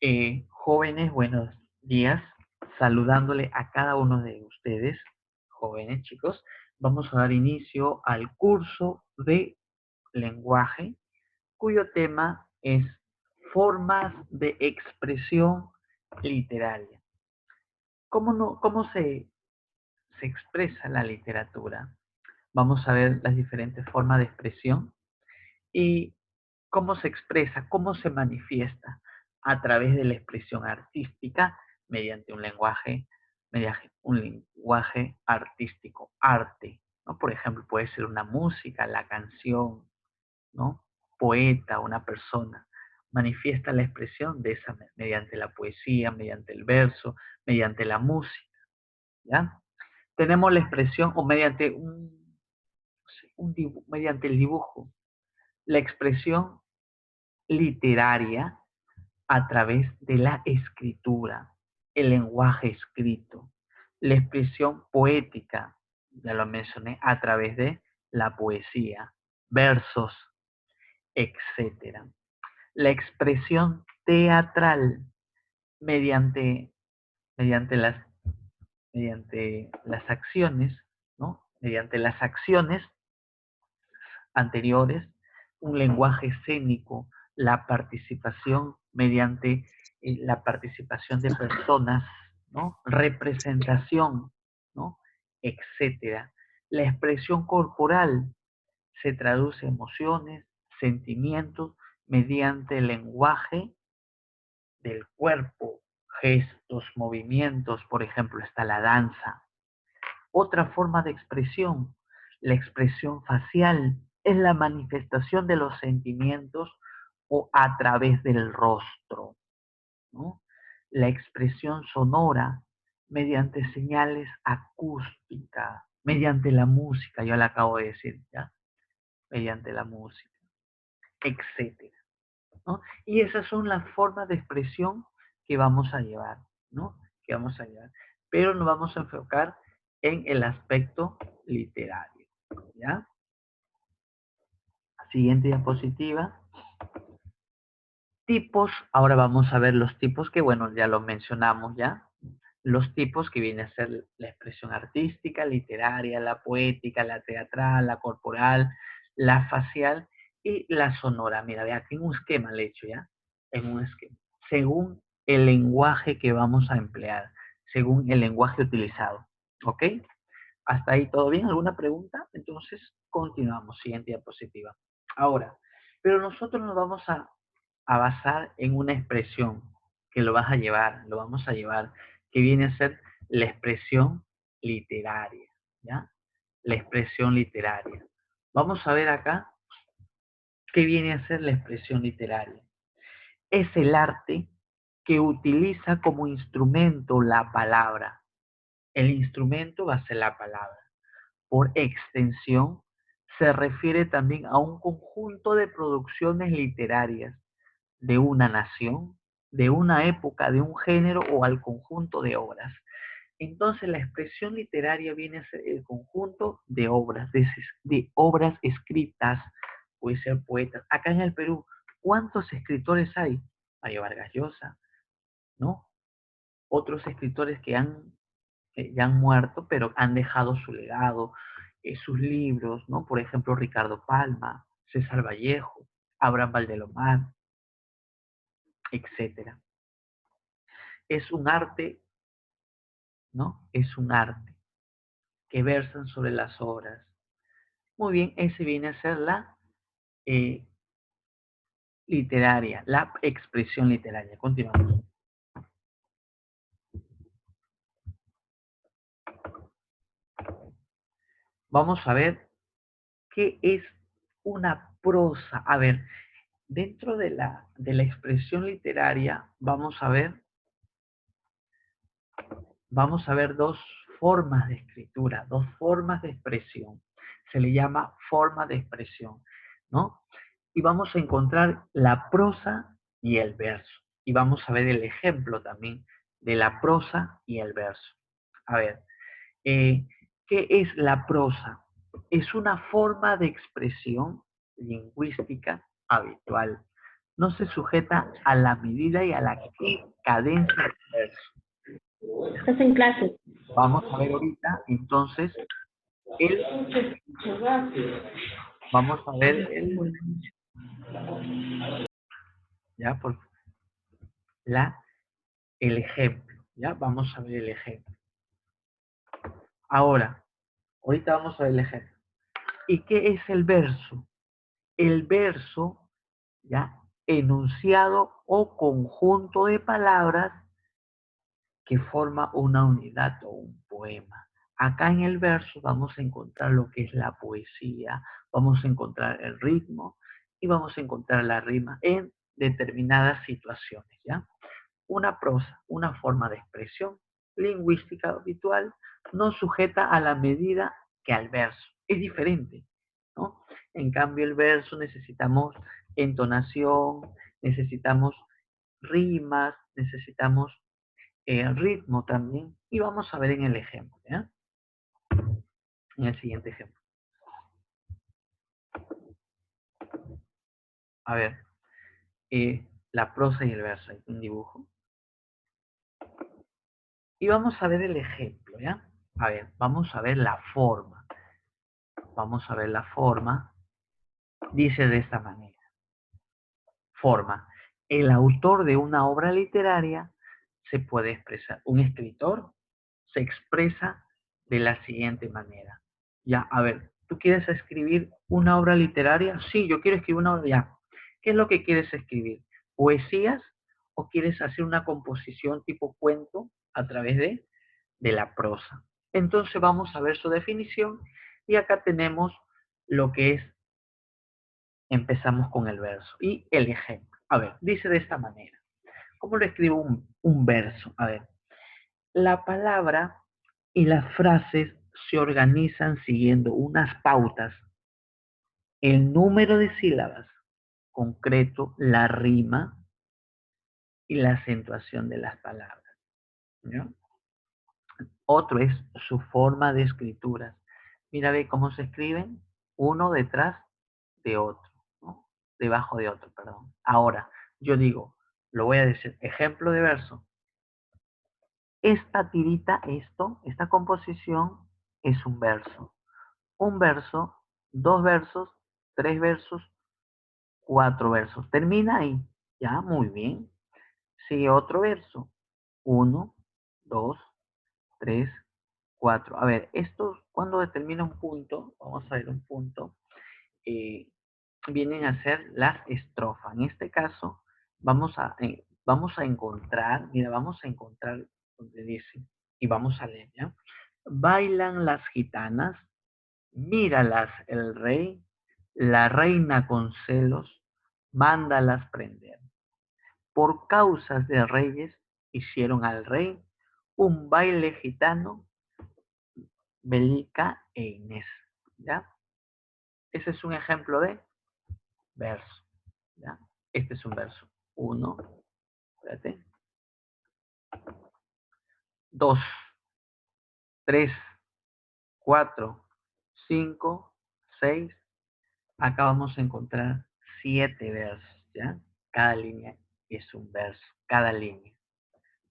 Jóvenes, buenos días. Saludándole a cada uno de ustedes, jóvenes chicos. Vamos a dar inicio al curso de lenguaje, cuyo tema es formas de expresión literaria. ¿Cómo se expresa la literatura? Vamos a ver las diferentes formas de expresión y cómo se expresa, cómo se manifiesta a través de la expresión artística mediante mediante un lenguaje artístico, arte, ¿no? Por ejemplo, puede ser una música, la canción, ¿no? Poeta, una persona, manifiesta la expresión de esa mediante la poesía, mediante el verso, mediante la música, ¿ya? Tenemos la expresión o mediante mediante el dibujo, la expresión literaria a través de la escritura, el lenguaje escrito, la expresión poética, ya lo mencioné, a través de la poesía, versos, etcétera. La expresión teatral mediante, mediante, las, mediante las acciones, ¿no? Mediante las acciones anteriores, un lenguaje escénico, la participación mediante la participación de personas, ¿no? Representación, ¿no? Etcétera. La expresión corporal se traduce emociones, sentimientos mediante el lenguaje del cuerpo, gestos, movimientos, por ejemplo, está la danza. Otra forma de expresión, la expresión facial, es la manifestación de los sentimientos o a través del rostro, ¿no? La expresión sonora, mediante señales acústicas, mediante la música, yo la acabo de decir, ¿ya? Mediante la música, etcétera, ¿no? Y esas son las formas de expresión que vamos a llevar, ¿no? Que vamos a llevar. Pero nos vamos a enfocar en el aspecto literario, ¿ya? Siguiente diapositiva. Tipos, ahora vamos a ver los tipos que, bueno, ya lo mencionamos ya. Los tipos que viene a ser la expresión artística, literaria, la poética, la teatral, la corporal, la facial y la sonora. Mira, ve aquí en un esquema le he hecho ya, en un esquema. Según el lenguaje que vamos a emplear, según el lenguaje utilizado. ¿Ok? ¿Hasta ahí todo bien? ¿Alguna pregunta? Entonces, continuamos. Siguiente diapositiva. Ahora, pero nosotros nos vamos a basar en una expresión que lo vamos a llevar, que viene a ser la expresión literaria, ¿ya? La expresión literaria. Vamos a ver acá qué viene a ser la expresión literaria. Es el arte que utiliza como instrumento la palabra. El instrumento va a ser la palabra. Por extensión, se refiere también a un conjunto de producciones literarias de una nación, de una época, de un género o al conjunto de obras. Entonces, la expresión literaria viene a ser el conjunto de obras, de obras escritas, puede ser poetas. Acá en el Perú, ¿cuántos escritores hay? Mario Vargas Llosa, ¿no? Otros escritores que ya han muerto, pero han dejado su legado, sus libros, ¿no? Por ejemplo, Ricardo Palma, César Vallejo, Abraham Valdelomar, etcétera. Es un arte, ¿no? Es un arte que versan sobre las obras. Muy bien, ese viene a ser la eh, literaria, la expresión literaria. Continuamos. Vamos a ver qué es una prosa. A ver, dentro de la expresión literaria, vamos a ver dos formas de escritura, dos formas de expresión. Se le llama forma de expresión, ¿no? Y vamos a encontrar la prosa y el verso. Y vamos a ver el ejemplo también de la prosa y el verso. A ver, eh, ¿qué es la prosa? Es una forma de expresión lingüística habitual, no se sujeta a la medida y a la cadencia del verso. Estás en clase. Vamos a ver ahorita, entonces, el, vamos a ver ya, el ejemplo, ya, vamos a ver el ejemplo. Ahora, ahorita vamos a ver el ejemplo. ¿Y qué es el verso? El verso, ya, enunciado o conjunto de palabras que forma una unidad o un poema. Acá en el verso vamos a encontrar lo que es la poesía, vamos a encontrar el ritmo y vamos a encontrar la rima en determinadas situaciones, ¿ya? Una prosa, una forma de expresión lingüística habitual, no sujeta a la medida que al verso. Es diferente, ¿no? En cambio, el verso necesitamos entonación, necesitamos rimas, necesitamos ritmo también. Y vamos a ver en el ejemplo, ¿ya? En el siguiente ejemplo. A ver, la prosa y el verso. Hay un dibujo. Y vamos a ver el ejemplo, ¿ya? A ver, vamos a ver la forma. Vamos a ver la forma. Dice de esta manera. Forma. El autor de una obra literaria se puede expresar. Un escritor se expresa de la siguiente manera. Ya, a ver, ¿tú quieres escribir una obra literaria? Sí, yo quiero escribir una obra. Ya. ¿Qué es lo que quieres escribir? ¿Poesías o quieres hacer una composición tipo cuento a través de la prosa? Entonces vamos a ver su definición y acá tenemos lo que es, empezamos con el verso y el ejemplo. A ver, dice de esta manera. ¿Cómo lo escribo un verso? A ver, la palabra y las frases se organizan siguiendo unas pautas, el número de sílabas concreto, la rima y la acentuación de las palabras, ¿no? Otro es su forma de escritura. Mira, ve cómo se escriben uno detrás de otro, ¿no? Debajo de otro, perdón. Ahora, yo digo, lo voy a decir, ejemplo de verso. Esta tirita, esta composición es un verso. Un verso, dos versos, tres versos, cuatro versos. Termina ahí. Ya, muy bien. Sigue otro verso. Uno, dos, tres, cuatro. A ver, esto cuando determina un punto, vamos a ver un punto, eh, vienen a ser las estrofas. En este caso, vamos a encontrar, mira, vamos a encontrar donde dice, y vamos a leer, ¿ya? Bailan las gitanas, míralas el rey, la reina con celos, mándalas prender. Por causas de reyes hicieron al rey un baile gitano, Belica e Inés. ¿Ya? Ese es un ejemplo de verso. ¿Ya? Este es un verso. Uno, espérate. Dos, tres, cuatro, cinco, seis. Acá vamos a encontrar 7 versos, ¿ya? Cada línea es un verso, cada línea.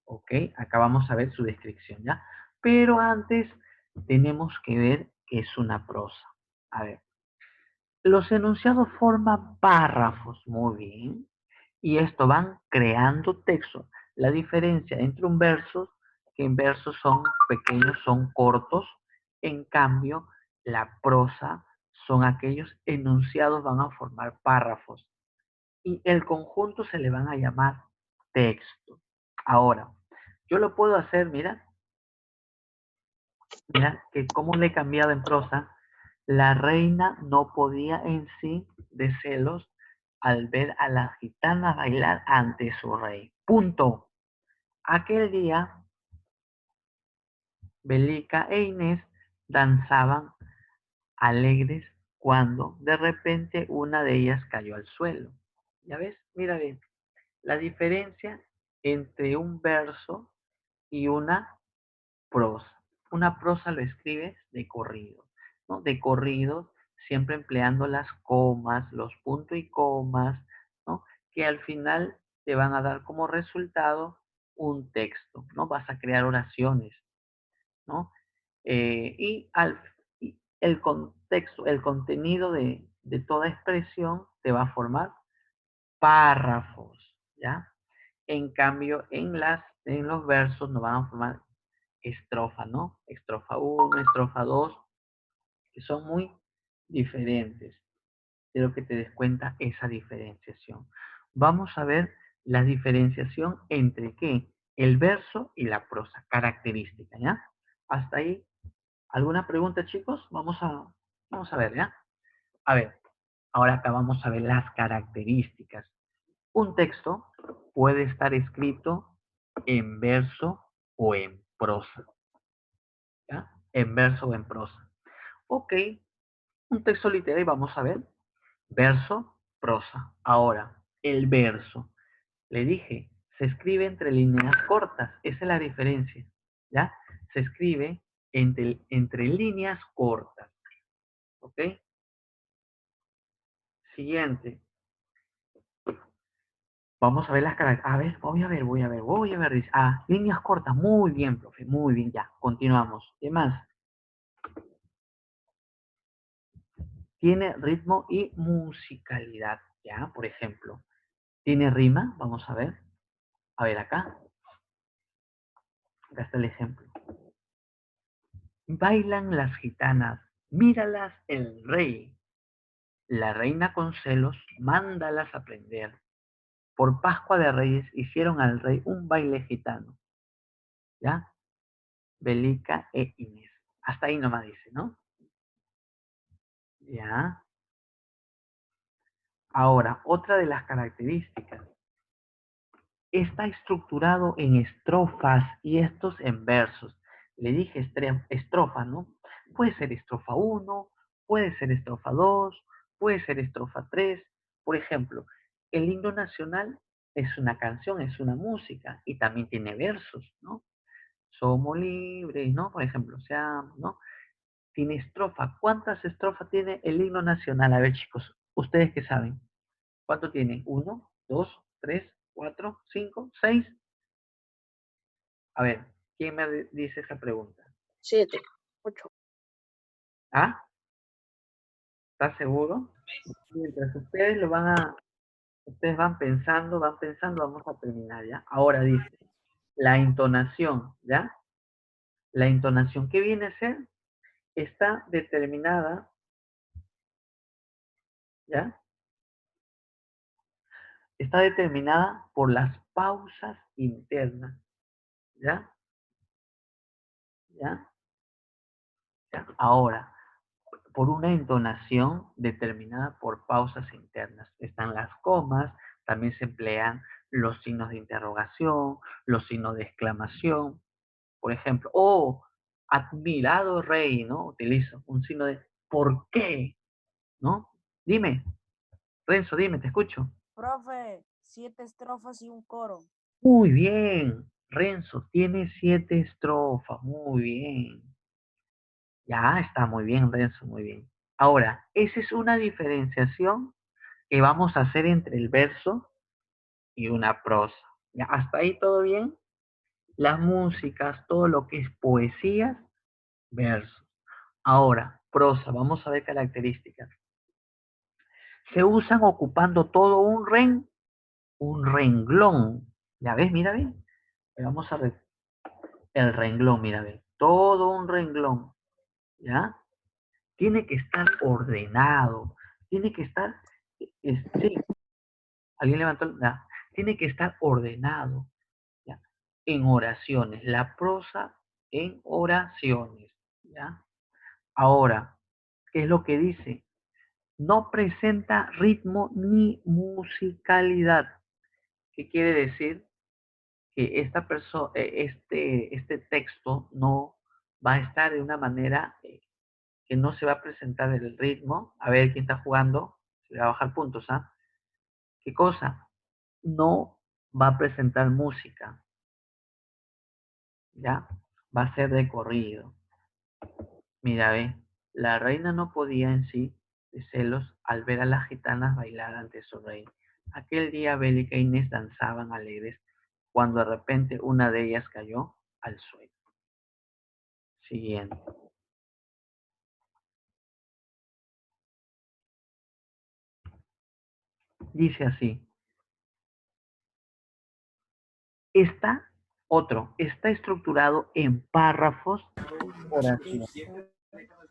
¿Ok? Acá vamos a ver su descripción, ¿ya? Pero antes tenemos que ver qué es una prosa. A ver, los enunciados forman párrafos, muy bien, y esto van creando texto. La diferencia entre un verso, que en versos son pequeños, son cortos, en cambio, la prosa son aquellos enunciados, van a formar párrafos, y el conjunto se le van a llamar texto. Ahora, yo lo puedo hacer, mira, mira, que como le he cambiado en prosa, la reina no podía en sí de celos al ver a la gitana bailar ante su rey. Punto. Aquel día, Belica e Inés danzaban alegres cuando de repente una de ellas cayó al suelo. ¿Ya ves? Mira bien, la diferencia entre un verso y una prosa. Una prosa lo escribes de corrido, ¿no? De corrido, siempre empleando las comas, los puntos y comas, ¿no? que al final te van a dar como resultado un texto, ¿no? Vas a crear oraciones, ¿no? Y el contexto, el contenido de toda expresión te va a formar párrafos, ¿ya? En cambio, en los versos nos van a formar estrofa, ¿no? Estrofa uno, estrofa 2, que son muy diferentes. Quiero que te des cuenta esa diferenciación. Vamos a ver la diferenciación entre qué, el verso y la prosa, característica, ¿ya? Hasta ahí, ¿alguna pregunta, chicos? Vamos a ver, ¿ya? A ver, ahora acá vamos a ver las características. Un texto puede estar escrito en verso o en prosa, ¿ya? En verso o en prosa. Ok, un texto literario, vamos a ver, verso, prosa. Ahora, el verso. Le dije, se escribe entre líneas cortas. Esa es la diferencia, ¿ya? Se escribe entre líneas cortas, ¿ok? Siguiente. Vamos a ver las características. A ver, voy a ver. Dice, líneas cortas. Muy bien, profe. Muy bien, ya. Continuamos. ¿Qué más? Tiene ritmo y musicalidad, ¿ya? Por ejemplo, ¿tiene rima? Vamos a ver. A ver, acá. Acá está el ejemplo. Bailan las gitanas. Míralas el rey. La reina con celos, mándalas a prender. Por Pascua de Reyes hicieron al rey un baile gitano. ¿Ya? Belica e Inés. Hasta ahí nomás dice, ¿no? Ya. Ahora, otra de las características. Está estructurado en estrofas y estos en versos. Le dije estrofa, ¿no? Puede ser estrofa uno, puede ser estrofa 2, puede ser estrofa 3. Por ejemplo, el himno nacional es una canción, es una música y también tiene versos, ¿no? Somos libres, ¿no? Por ejemplo, o sea, ¿no? Tiene estrofa. ¿Cuántas estrofas tiene el himno nacional? A ver, chicos, ¿ustedes qué saben? ¿Cuánto tiene? ¿Uno, dos, tres, cuatro, cinco, seis? A ver, ¿quién me dice esa pregunta? 7, 8. ¿Ah? ¿Estás seguro? Mientras ustedes van pensando, vamos a terminar, ¿ya? Ahora dice, la entonación, ¿ya? La entonación, ¿qué viene a ser? Está determinada, ¿ya? Está determinada por las pausas internas, ¿ya? ¿Ya? ¿Ya? Ahora, por una entonación determinada por pausas internas. Están las comas, también se emplean los signos de interrogación, los signos de exclamación. Por ejemplo, oh, admirado rey, ¿no? Utilizo un signo de ¿por qué? ¿No? Dime, Renzo, dime, te escucho. Profe, 7 estrofas y un coro. Muy bien, Renzo, tiene 7 estrofas, muy bien. Ya está muy bien, Renzo, muy bien. Ahora, esa es una diferenciación que vamos a hacer entre el verso y una prosa. ¿Ya? Hasta ahí todo bien. Las músicas, todo lo que es poesía, verso. Ahora, prosa, vamos a ver características. Se usan ocupando todo un renglón. ¿Ya ves? Mira bien. Vamos a ver el renglón, mira bien. Todo un renglón. ¿Ya? Tiene que estar ordenado. Tiene que estar, sí, alguien levantó, tiene que estar ordenado. ¿Ya? En oraciones, la prosa en oraciones, ¿ya? Ahora, ¿qué es lo que dice? No presenta ritmo ni musicalidad. ¿Qué quiere decir? Que este texto no va a estar de una manera que no se va a presentar el ritmo. A ver quién está jugando, se le va a bajar puntos, ¿ah? ¿Qué cosa? No va a presentar música, ¿ya? Va a ser de corrido. Mira, ve, la reina no podía en sí de celos al ver a las gitanas bailar ante su rey. Aquel día Bélica e Inés danzaban alegres cuando de repente una de ellas cayó al suelo. Siguiente. Dice así. Está estructurado en párrafos oración.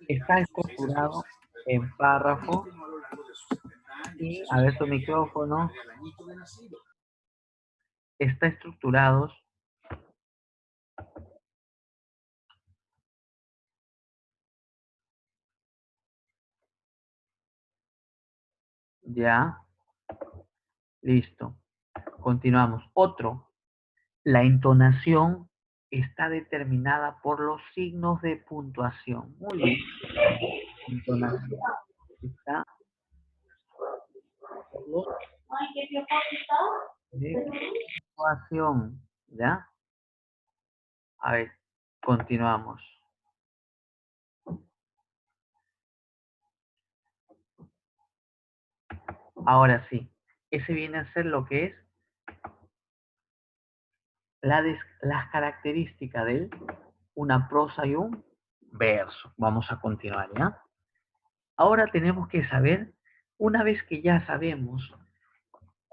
Está estructurado en párrafos y, a ver su micrófono, está estructurado ya, listo. Continuamos. Otro, la entonación está determinada por los signos de puntuación. Muy bien. Entonación está por los de puntuación, ¿ya? A ver, continuamos. Ahora sí, ese viene a ser lo que es las características de una prosa y un verso. Vamos a continuar, ¿ya? Ahora tenemos que saber, una vez que ya sabemos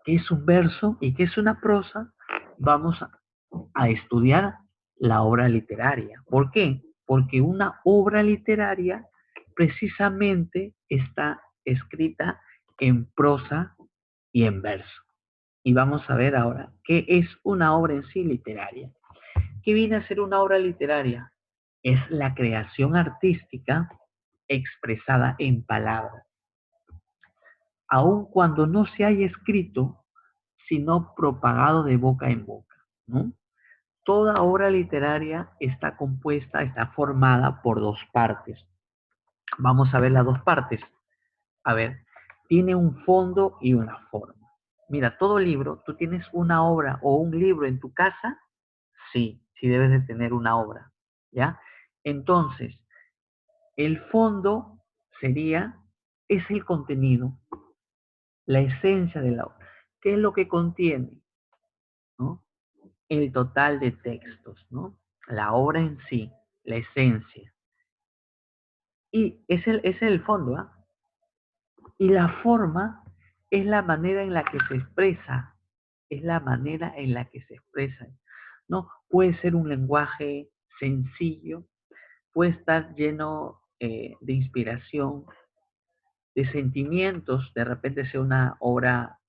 qué es un verso y qué es una prosa, vamos a estudiar la obra literaria. ¿Por qué? Porque una obra literaria precisamente está escrita en prosa y en verso. Y vamos a ver ahora qué es una obra en sí literaria. ¿Qué viene a ser una obra literaria? Es la creación artística expresada en palabras, aun cuando no se haya escrito, sino propagado de boca en boca, ¿no? Toda obra literaria está compuesta, está formada por dos partes. Vamos a ver las dos partes. A ver, tiene un fondo y una forma. Mira, todo libro, tú tienes una obra o un libro en tu casa, sí, sí debes de tener una obra, ¿ya? Entonces, el fondo es el contenido, la esencia de la obra. ¿Qué es lo que contiene? ¿No? El total de textos, ¿no? La obra en sí, la esencia. Y es el fondo, ¿ah? Y la forma es la manera en la que se expresa, es la manera en la que se expresa, ¿no? Puede ser un lenguaje sencillo, puede estar lleno de inspiración, de sentimientos, de repente sea una obra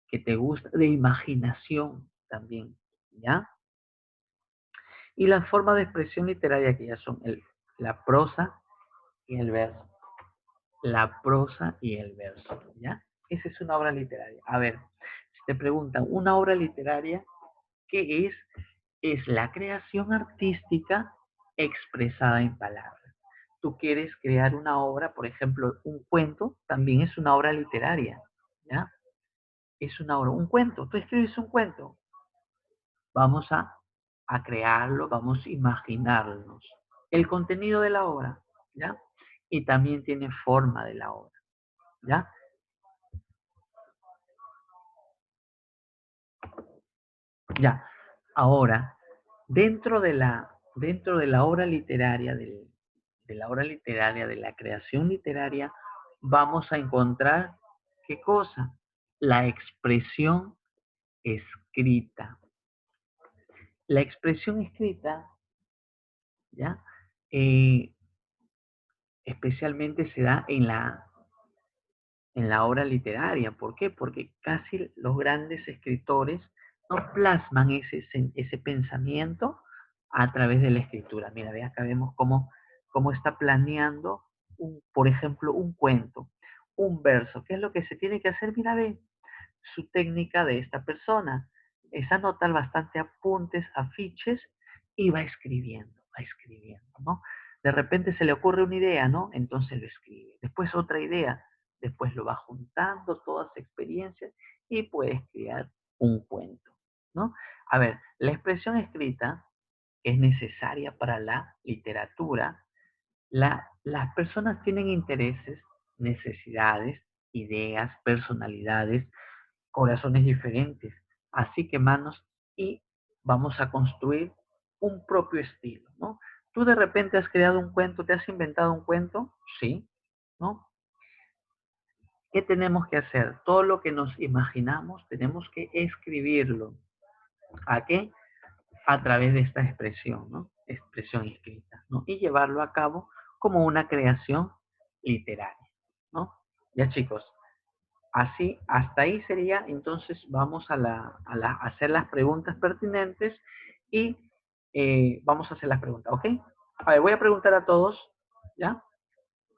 que te gusta, de imaginación también, ¿ya? Y las formas de expresión literaria que ya son la prosa y el verso. La prosa y el verso, ¿ya? Esa es una obra literaria. A ver, si te preguntan, una obra literaria, ¿qué es? Es la creación artística expresada en palabras. Tú quieres crear una obra, por ejemplo, un cuento, también es una obra literaria, ¿ya? Es una obra, un cuento. Tú escribes un cuento. Vamos a crearlo, vamos a imaginarnos. El contenido de la obra, ¿ya? Y también tiene forma de la obra, ¿ya? Ya. Ahora, dentro de la obra literaria, de la obra literaria, de la creación literaria, vamos a encontrar, ¿qué cosa? La expresión escrita. La expresión escrita, ¿ya? Eh, especialmente se da en la obra literaria. ¿Por qué? Porque casi los grandes escritores no plasman ese pensamiento a través de la escritura. Mira, ve acá vemos cómo está planeando, por ejemplo, un cuento, un verso. ¿Qué es lo que se tiene que hacer? Mira, ve su técnica de esta persona. Es anotar bastante apuntes, afiches y va escribiendo, ¿no? De repente se le ocurre una idea, ¿no? Entonces lo escribe. Después otra idea, después lo va juntando, todas experiencias y puedes crear un cuento, ¿no? A ver, la expresión escrita es necesaria para la literatura. Las personas tienen intereses, necesidades, ideas, personalidades, corazones diferentes. Así que manos, y vamos a construir un propio estilo, ¿no? Tú de repente has creado un cuento, te has inventado un cuento, sí, ¿no? ¿Qué tenemos que hacer? Todo lo que nos imaginamos tenemos que escribirlo. ¿A qué? A través de esta expresión, ¿no? Expresión escrita, ¿no? Y llevarlo a cabo como una creación literaria, ¿no? Ya chicos, así, hasta ahí sería, entonces vamos a hacer las preguntas pertinentes y vamos a hacer las preguntas, ¿ok? A ver, voy a preguntar a todos, ¿ya?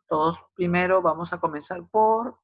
Todos primero vamos a comenzar por